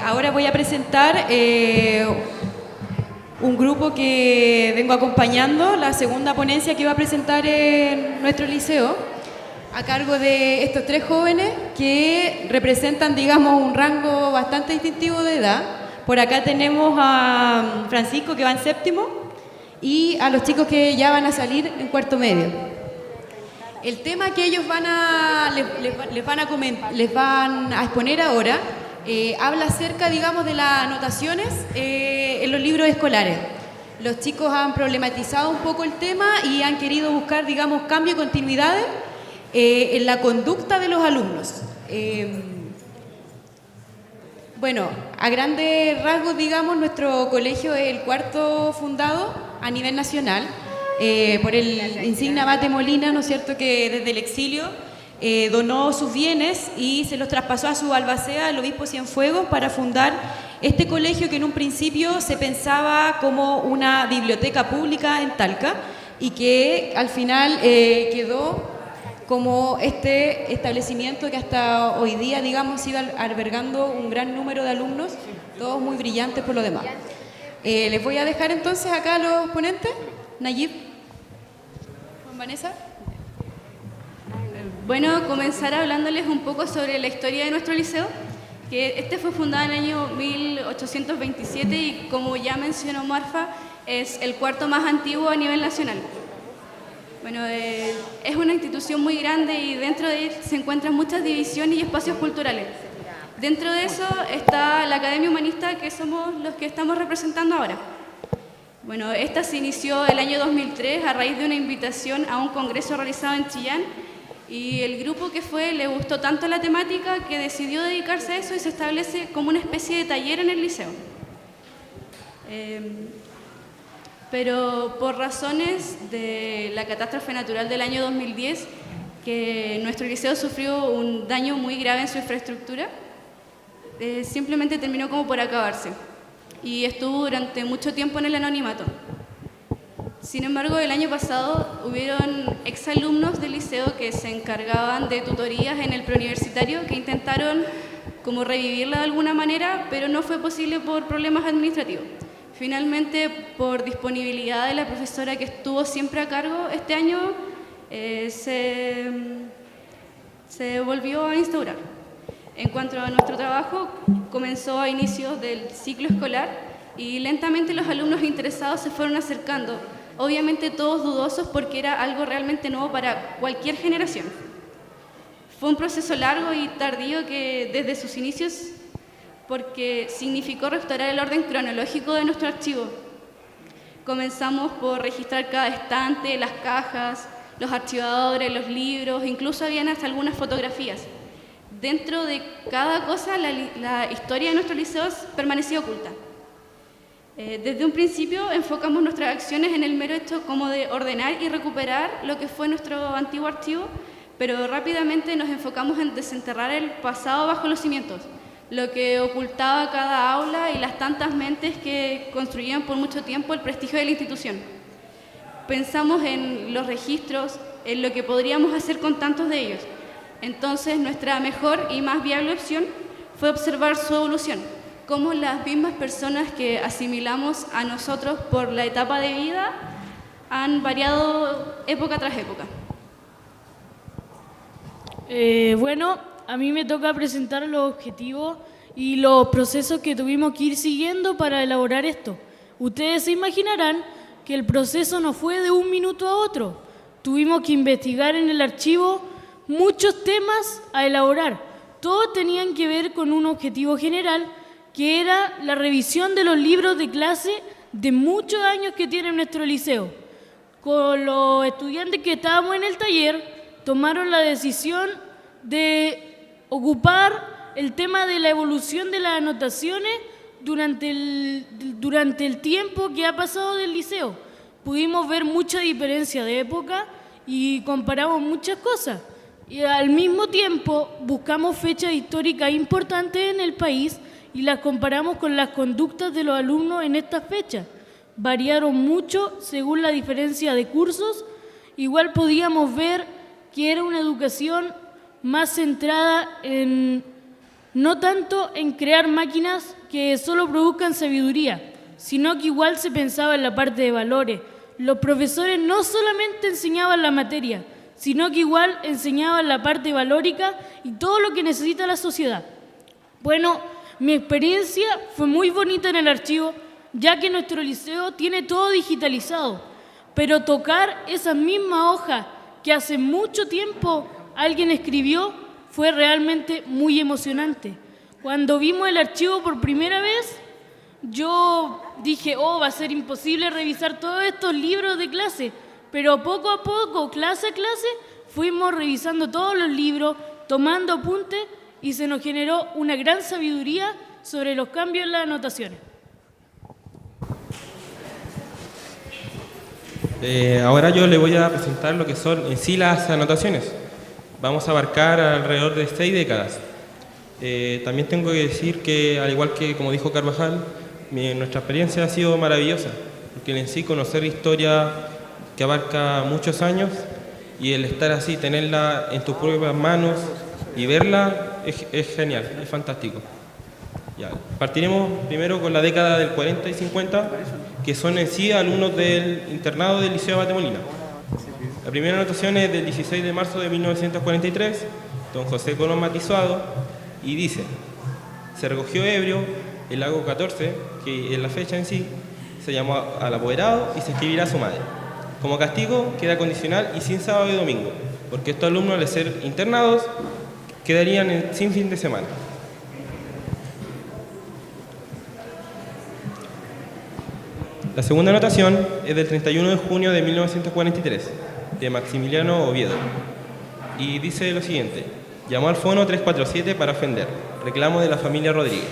Ahora voy a presentar un grupo que vengo acompañando, la segunda ponencia que va a presentar en nuestro liceo, a cargo de estos tres jóvenes que representan, digamos, un rango bastante distintivo de edad. Por acá tenemos a Francisco, que va en séptimo, y a los chicos que ya van a salir en cuarto medio. El tema que ellos les van a exponer ahora habla acerca, digamos, de las anotaciones en los libros escolares. Los chicos han problematizado un poco el tema y han querido buscar, digamos, cambio y continuidades en la conducta de los alumnos. Bueno, a grandes rasgos, digamos, nuestro colegio es el cuarto fundado a nivel nacional por el insigne Abate Molina, ¿no es cierto?, que desde el exilio donó sus bienes y se los traspasó a su albacea, el obispo Cienfuegos, para fundar este colegio que en un principio se pensaba como una biblioteca pública en Talca y que al final quedó como este establecimiento que hasta hoy día, digamos, sigue albergando un gran número de alumnos, todos muy brillantes por lo demás. Les voy a dejar entonces acá a los ponentes. Nayib, Juan Vanessa. Bueno, comenzar hablándoles un poco sobre la historia de nuestro liceo, que este fue fundado en el año 1827 y, como ya mencionó Marfa, es el cuarto más antiguo a nivel nacional. Bueno, es una institución muy grande y dentro de él se encuentran muchas divisiones y espacios culturales. Dentro de eso está la Academia Humanista, que somos los que estamos representando ahora. Bueno, esta se inició el año 2003 a raíz de una invitación a un congreso realizado en Chillán y el grupo que fue le gustó tanto la temática que decidió dedicarse a eso y se establece como una especie de taller en el liceo. Pero por razones de la catástrofe natural del año 2010, que nuestro liceo sufrió un daño muy grave en su infraestructura, simplemente terminó como por acabarse y estuvo durante mucho tiempo en el anonimato. Sin embargo, el año pasado hubieron exalumnos del liceo que se encargaban de tutorías en el preuniversitario que intentaron como revivirla de alguna manera, pero no fue posible por problemas administrativos. Finalmente, por disponibilidad de la profesora que estuvo siempre a cargo, este año se volvió a instaurar. En cuanto a nuestro trabajo, comenzó a inicios del ciclo escolar y lentamente los alumnos interesados se fueron acercando, obviamente todos dudosos porque era algo realmente nuevo para cualquier generación. Fue un proceso largo y tardío que desde sus inicios, porque significó restaurar el orden cronológico de nuestro archivo. Comenzamos por registrar cada estante, las cajas, los archivadores, los libros, incluso habían hasta algunas fotografías. Dentro de cada cosa, la historia de nuestros liceos permanecía oculta. Desde un principio enfocamos nuestras acciones en el mero hecho como de ordenar y recuperar lo que fue nuestro antiguo archivo, pero rápidamente nos enfocamos en desenterrar el pasado bajo los cimientos, lo que ocultaba cada aula y las tantas mentes que construían por mucho tiempo el prestigio de la institución. Pensamos en los registros, en lo que podríamos hacer con tantos de ellos. Entonces, nuestra mejor y más viable opción fue observar su evolución, cómo las mismas personas que asimilamos a nosotros por la etapa de vida han variado época tras época. Bueno, a mí me toca presentar los objetivos y los procesos que tuvimos que ir siguiendo para elaborar esto. Ustedes se imaginarán que el proceso no fue de un minuto a otro. Tuvimos que investigar en el archivo muchos temas a elaborar. Todos tenían que ver con un objetivo general, que era la revisión de los libros de clase de muchos años que tiene nuestro liceo. Con los estudiantes que estábamos en el taller, tomaron la decisión de ocupar el tema de la evolución de las anotaciones durante el tiempo que ha pasado del liceo. Pudimos ver mucha diferencia de época y comparamos muchas cosas. Y al mismo tiempo buscamos fechas históricas importantes en el país y las comparamos con las conductas de los alumnos en estas fechas. Variaron mucho según la diferencia de cursos. Igual podíamos ver que era una educación más centrada en no tanto en crear máquinas que solo produzcan sabiduría, sino que igual se pensaba en la parte de valores. Los profesores no solamente enseñaban la materia, sino que igual enseñaban la parte valórica y todo lo que necesita la sociedad. Bueno, mi experiencia fue muy bonita en el archivo, ya que nuestro liceo tiene todo digitalizado, pero tocar esa misma hoja que hace mucho tiempo alguien escribió fue realmente muy emocionante. Cuando vimos el archivo por primera vez, yo dije, va a ser imposible revisar todos estos libros de clase, pero poco a poco, clase a clase, fuimos revisando todos los libros, tomando apuntes y se nos generó una gran sabiduría sobre los cambios en las anotaciones. Ahora yo le voy a presentar lo que son en sí las anotaciones. Vamos a abarcar alrededor de 6 décadas. También tengo que decir que, al igual que como dijo Carvajal, nuestra experiencia ha sido maravillosa, porque en sí conocer historia que abarca muchos años y el estar así, tenerla en tus propias manos y verla es genial, es fantástico. Ya, partiremos primero con la década del 40 y 50, que son en sí alumnos del internado del Liceo Abate Molina. La primera anotación es del 16 de marzo de 1943, don José Colón Matizado, y dice: se recogió ebrio el lago 14, que en la fecha en sí se llamó al apoderado y se escribirá a su madre. Como castigo queda condicional y sin sábado y domingo, porque estos alumnos, al ser internados, quedarían sin fin de semana. La segunda anotación es del 31 de junio de 1943, de Maximiliano Oviedo, y dice lo siguiente: llamó al fono 347 para ofender, reclamo de la familia Rodríguez.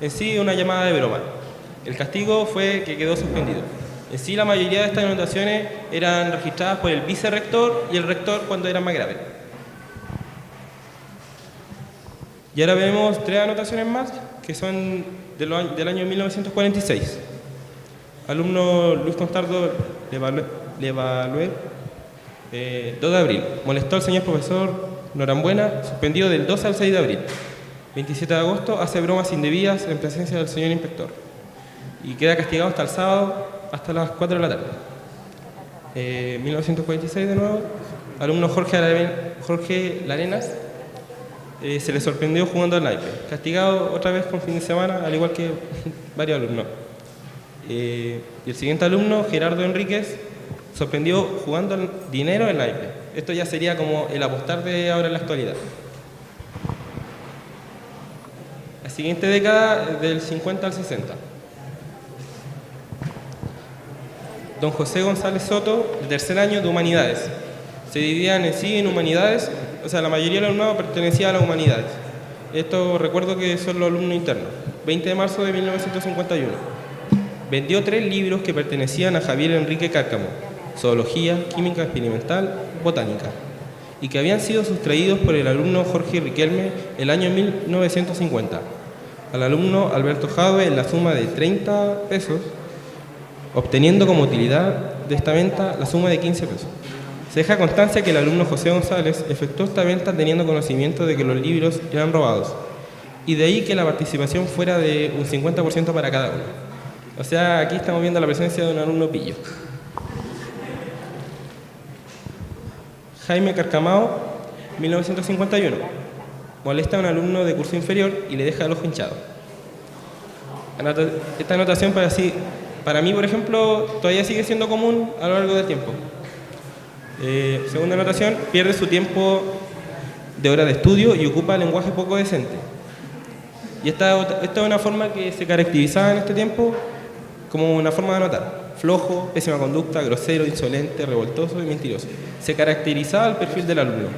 En sí, una llamada de broma. El castigo fue que quedó suspendido. En sí, la mayoría de estas anotaciones eran registradas por el vicerrector y el rector cuando eran más graves. Y ahora vemos 3 anotaciones más, que son del año 1946. Alumno Luis Constardo Levaluer, 2 de abril. Molestó al señor profesor Norambuena, suspendido del 2 al 6 de abril. 27 de agosto, hace bromas indebidas en presencia del señor inspector. Y queda castigado hasta el sábado, hasta las 4 de la tarde. 1946 de nuevo. Alumno Jorge Larenas, se le sorprendió jugando al naipe. Castigado otra vez con fin de semana, al igual que varios alumnos. Y el siguiente alumno, Gerardo Enríquez, sorprendió jugando al dinero en naipe. Esto ya sería como el apostar de ahora en la actualidad. La siguiente década, del 50 al 60. Don José González Soto, el tercer año de Humanidades. Se dividían en sí en Humanidades, o sea, la mayoría del alumnado pertenecía a las Humanidades. Esto recuerdo que son los alumnos internos. 20 de marzo de 1951. Vendió 3 libros que pertenecían a Javier Enrique Cárcamo: Zoología, Química Experimental, Botánica, y que habían sido sustraídos por el alumno Jorge Riquelme el año 1950. Al alumno Alberto Jadwe en la suma de 30 pesos, obteniendo como utilidad de esta venta la suma de 15 pesos. Se deja constancia que el alumno José González efectuó esta venta teniendo conocimiento de que los libros eran robados, y de ahí que la participación fuera de un 50% para cada uno. O sea, aquí estamos viendo la presencia de un alumno pillo. Jaime Carcamao, 1951. Molesta a un alumno de curso inferior y le deja el ojo hinchado. Esta anotación para mí, por ejemplo, todavía sigue siendo común a lo largo del tiempo. Segunda anotación: pierde su tiempo de hora de estudio y ocupa lenguaje poco decente. Y esta es una forma que se caracterizaba en este tiempo como una forma de anotar: flojo, pésima conducta, grosero, insolente, revoltoso y mentiroso. Se caracterizaba el perfil del alumno.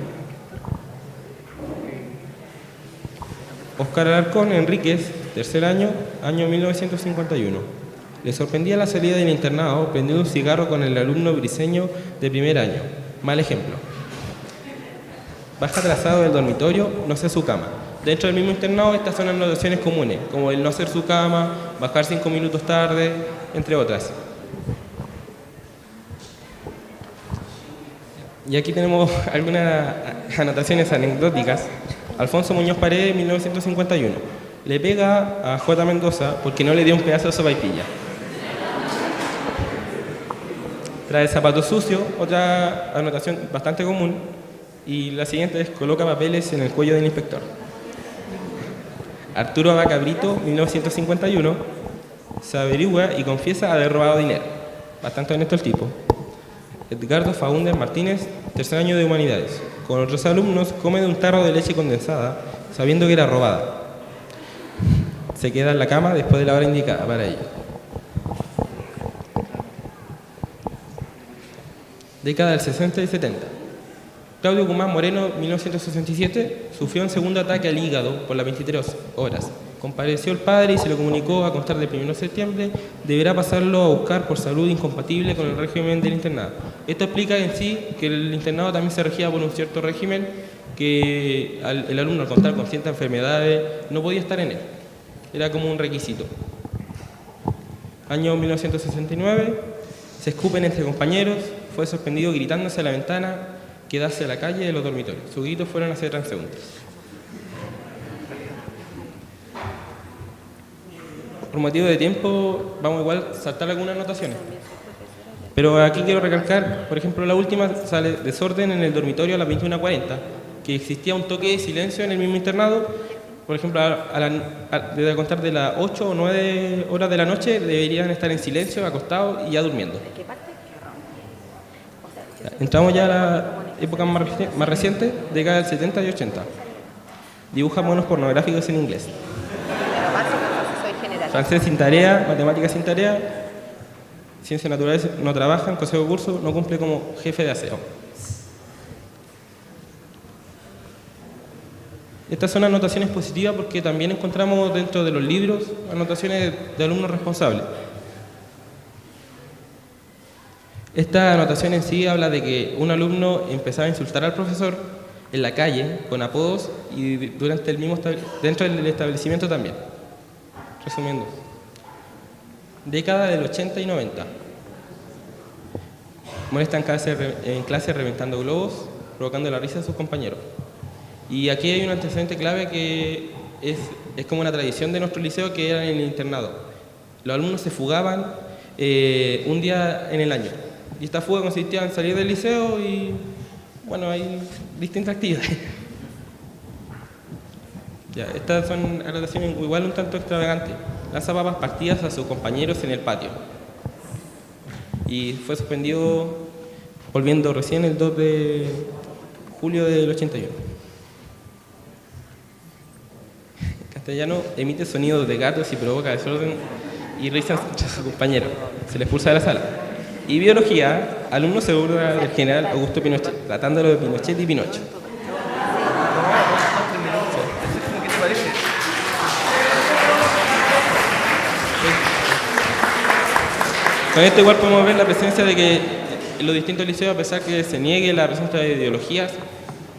Óscar Alarcón Enríquez, tercer año, año 1951. Le sorprendía la salida del internado prendiendo un cigarro con el alumno briseño de primer año. Mal ejemplo. Baja atrasado del dormitorio, no hace su cama. Dentro del mismo internado, estas son anotaciones comunes, como el no hacer su cama, bajar 5 minutos tarde, entre otras. Y aquí tenemos algunas anotaciones anecdóticas. Alfonso Muñoz Paredes, 1951. Le pega a J. Mendoza porque no le dio un pedazo de sopaipilla. Trae zapatos sucios, otra anotación bastante común. Y la siguiente es: coloca papeles en el cuello del inspector. Arturo Abaca Brito, 1951. Se averigua y confiesa haber robado dinero. Bastante honesto el tipo. Edgardo Faúndez Martínez, tercer año de Humanidades. Con otros alumnos come de un tarro de leche condensada, sabiendo que era robada. Se queda en la cama después de la hora indicada para ello. Década del 60 y 70. Claudio Guzmán Moreno, 1967, sufrió un segundo ataque al hígado por las 23 horas. Compareció el padre y se lo comunicó a contar del 1 de septiembre. Deberá pasarlo a buscar por salud incompatible con el régimen del internado. Esto explica en sí que el internado también se regía por un cierto régimen que el alumno, al contar con ciertas enfermedades, no podía estar en él. Era como un requisito. Año 1969, se escupen entre compañeros, fue suspendido gritándose a la ventana, quedarse a la calle de los dormitorios. Sus gritos fueron a ser transeúntes. Por motivo de tiempo, vamos igual a saltar algunas anotaciones. Pero aquí quiero recalcar, por ejemplo, la última sale desorden en el dormitorio a las 21:40, que existía un toque de silencio en el mismo internado. Por ejemplo, desde contar de las 8 o 9 horas de la noche deberían estar en silencio, acostados y ya durmiendo. Entramos ya a la época más reciente, década del 70 y 80. Dibuja monos pornográficos en inglés. Francés sin tarea, matemáticas sin tarea, ciencias naturales no trabaja, en consejo de curso no cumple como jefe de aseo. Estas son anotaciones positivas porque también encontramos dentro de los libros anotaciones de alumnos responsables. Esta anotación en sí habla de que un alumno empezaba a insultar al profesor en la calle con apodos y durante el mismo dentro del establecimiento también. Resumiendo, década del 80 y 90. Molesta en clase reventando globos, provocando la risa de sus compañeros. Y aquí hay un antecedente clave que es como una tradición de nuestro liceo, que era en el internado. Los alumnos se fugaban un día en el año. Y esta fuga consistía en salir del liceo y, bueno, hay distintas actividades. Ya, estas son anotaciones igual un tanto extravagantes. Lanza papas partidas a sus compañeros en el patio. Y fue suspendido volviendo recién el 2 de julio del 81. Castellano emite sonidos de gatos y provoca desorden y risas entre sus compañeros. Se le expulsa de la sala. Y biología, alumno se burla del general Augusto Pinochet, tratándolo de Pinochet y Pinocho. Con esto igual podemos ver la presencia de que en los distintos liceos, a pesar que se niegue la presencia de ideologías,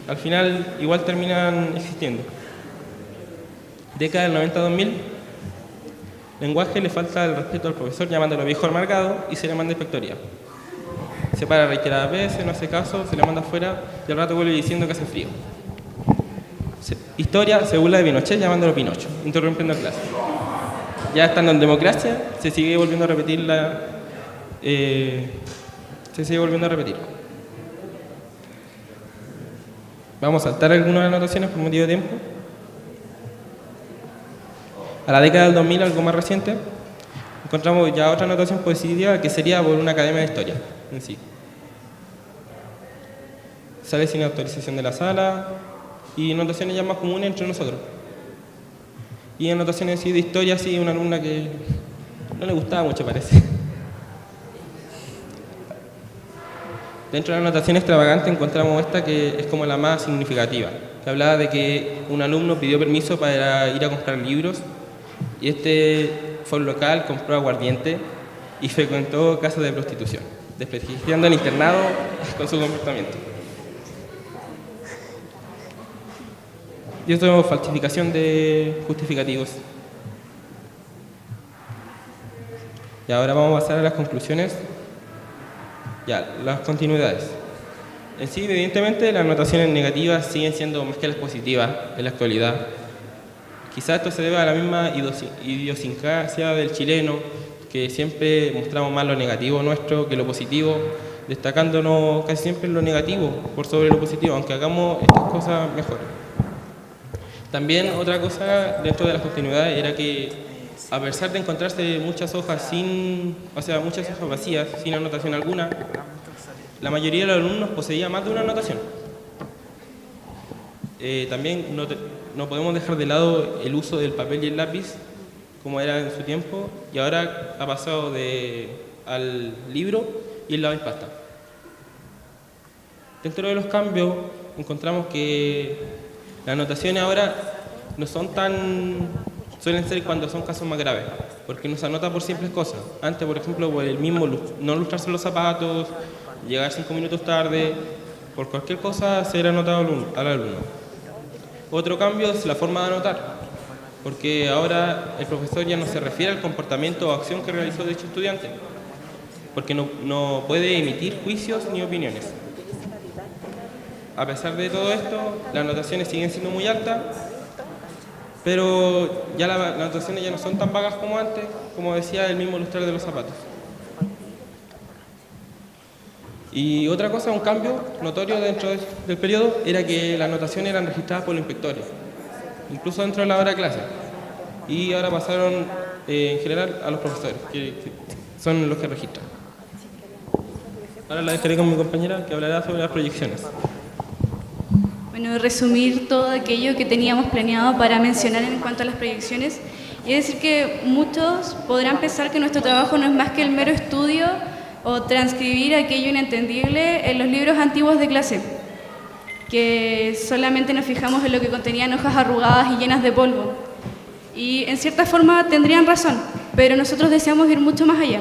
al final igual terminan existiendo. Década del 90-2000, lenguaje le falta el respeto al profesor llamándolo viejo amargado y se le manda inspectoría. Se para reiteradas veces, no hace caso, se le manda afuera y al rato vuelve diciendo que hace frío. Historia se burla de Pinochet llamándolo Pinocho, interrumpiendo la clase. Ya estando en democracia, se sigue volviendo a repetir Vamos a saltar algunas anotaciones por motivo de tiempo. A la década del 2000, algo más reciente, encontramos ya otra anotación positiva que sería por una academia de historia en sí. Sale sin autorización de la sala y anotaciones ya más comunes entre nosotros. Y anotaciones así de historia, sí, una alumna que no le gustaba mucho, parece. Dentro de la anotación extravagante encontramos esta que es como la más significativa, que hablaba de que un alumno pidió permiso para ir a comprar libros y este fue un local, compró aguardiente y frecuentó casas de prostitución, desprestigiando el internado con su comportamiento. Y esto es falsificación de justificativos. Y ahora vamos a pasar a las conclusiones. Ya, las continuidades. En sí, evidentemente, las notaciones negativas siguen siendo más que las positivas en la actualidad. Quizás esto se debe a la misma idiosincrasia del chileno, que siempre mostramos más lo negativo nuestro que lo positivo, destacándonos casi siempre en lo negativo por sobre lo positivo, aunque hagamos estas cosas mejor. También otra cosa dentro de las continuidades era que, a pesar de encontrarse muchas hojas muchas hojas vacías, sin anotación alguna, la mayoría de los alumnos poseía más de una anotación. También no podemos dejar de lado el uso del papel y el lápiz, como era en su tiempo, y ahora ha pasado al libro y el lápiz pasta. Dentro de los cambios encontramos que las anotaciones ahora no son suelen ser cuando son casos más graves, porque no se anota por simples cosas. Antes, por ejemplo, por el mismo no lustrarse los zapatos, llegar 5 minutos tarde, por cualquier cosa ser anotado al alumno. Otro cambio es la forma de anotar, porque ahora el profesor ya no se refiere al comportamiento o acción que realizó dicho estudiante, porque no puede emitir juicios ni opiniones. A pesar de todo esto, las anotaciones siguen siendo muy altas, pero ya las anotaciones ya no son tan vagas como antes, como decía el mismo lustrar de los zapatos. Y otra cosa, un cambio notorio dentro del periodo, era que las anotaciones eran registradas por los inspectores, incluso dentro de la hora de clase. Y ahora pasaron en general a los profesores, que son los que registran. Ahora la dejaré con mi compañera, que hablará sobre las proyecciones. Bueno, resumir todo aquello que teníamos planeado para mencionar en cuanto a las proyecciones, y decir que muchos podrán pensar que nuestro trabajo no es más que el mero estudio o transcribir aquello inentendible en los libros antiguos de clase, que solamente nos fijamos en lo que contenían hojas arrugadas y llenas de polvo. Y en cierta forma tendrían razón, pero nosotros deseamos ir mucho más allá.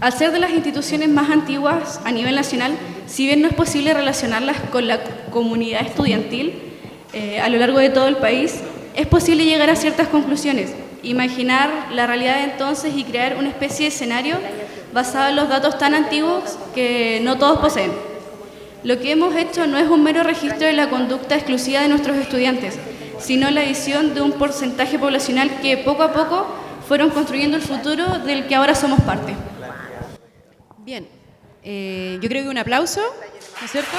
Al ser de las instituciones más antiguas a nivel nacional, si bien no es posible relacionarlas con la comunidad estudiantil a lo largo de todo el país, es posible llegar a ciertas conclusiones, imaginar la realidad de entonces y crear una especie de escenario basado en los datos tan antiguos que no todos poseen. Lo que hemos hecho no es un mero registro de la conducta exclusiva de nuestros estudiantes, sino la visión de un porcentaje poblacional que poco a poco fueron construyendo el futuro del que ahora somos parte. Bien, yo creo que un aplauso, ¿no es cierto?